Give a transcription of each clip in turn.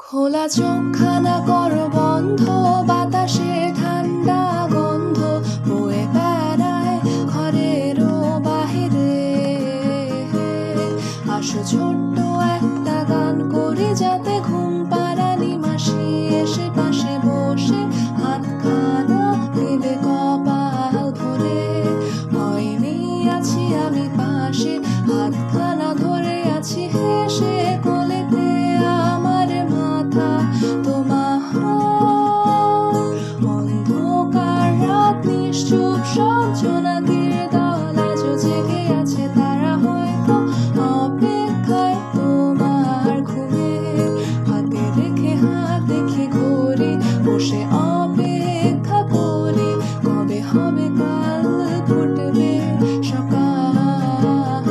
খোলা চোখখানা করো বন্ধ, বাতাসে ঠান্ডা গন্ধ বয়ে বেড়ায় ঘরেরও বাহিরে। আসো ছোট্ট একটা গান করি, যাতে ঘুম পাড়ানি মাসি এসে পাশে বসে হাতখানা দেবে কপাল ভরে। হয়নি আছি আমি পাশে, হাতখানা ধরে আছি হেসে কোলেতে আমার মাথা তোমার। অন্ধকার রাত নিশ্চুপ, সব জোনাকির দল আজও জেগে আছে, তারা হয়তো অপেক্ষায় তোমার ঘুমে। হাতে রেখে হাত দেখি ঘড়ি, বসে অপেক্ষা করি কবে হবে কাল ফুটবে সকাল।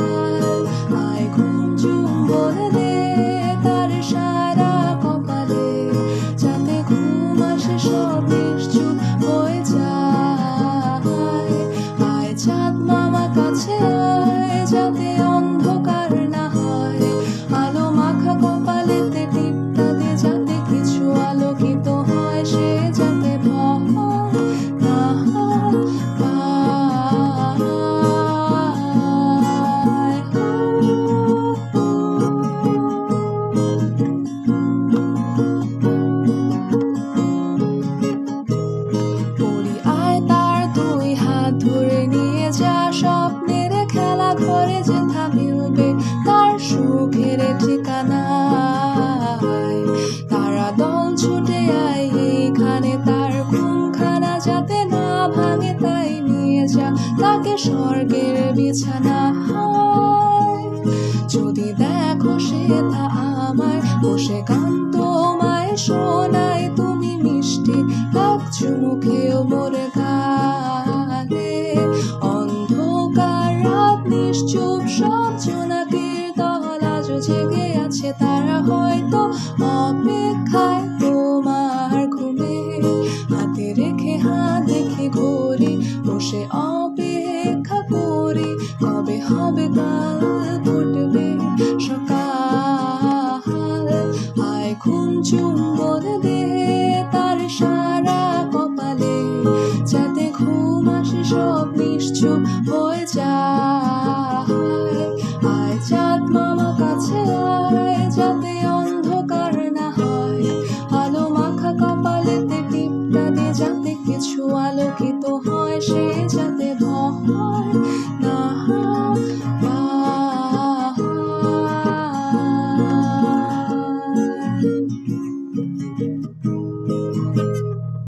আয় ঘুম চুম্বন দে তার সারা কপালে, যাতে ঘুম আসে সব নিশ্চুপ হয়ে যায়। আয় চাঁদ মামা কাছে আয়, যাতে অন্ধকার না হয়। আলো মাখা কপালেতে টিপটা দে, যাতে কিছু আলোকিত হয়, সে যাতে ভয় না পায়। বলি আয় তার দুই হাত ধরে নিয়ে যা, স্বপ্নের খেলা ঘরে যেথা মিলবে তার সুখের ঠিকানায়। তারা দল ছুটে আয় এইখানে, তার ঘুমখানা যাতে না ভাঙে তাই নিয়ে যা তাকে স্বর্গের বিছানা। যদি দেখো সে তা আমায় বসে গান তোমায় শোনায়, তুমি মিষ্টি এক চুমুকেও মোর গালে। অন্ধকার রাত নিশ্চুপ, সব জোনাকির দল আজও জেগে আছে, তারা হয়তো অপেক্ষায় তোমার ঘুমে। হাতে রেখে হাত দেখি ঘড়ি, বসে অপেক্ষা করি কবে হবে কাল ফুটবে সকাল। আয় ঘুম চুম্বন দে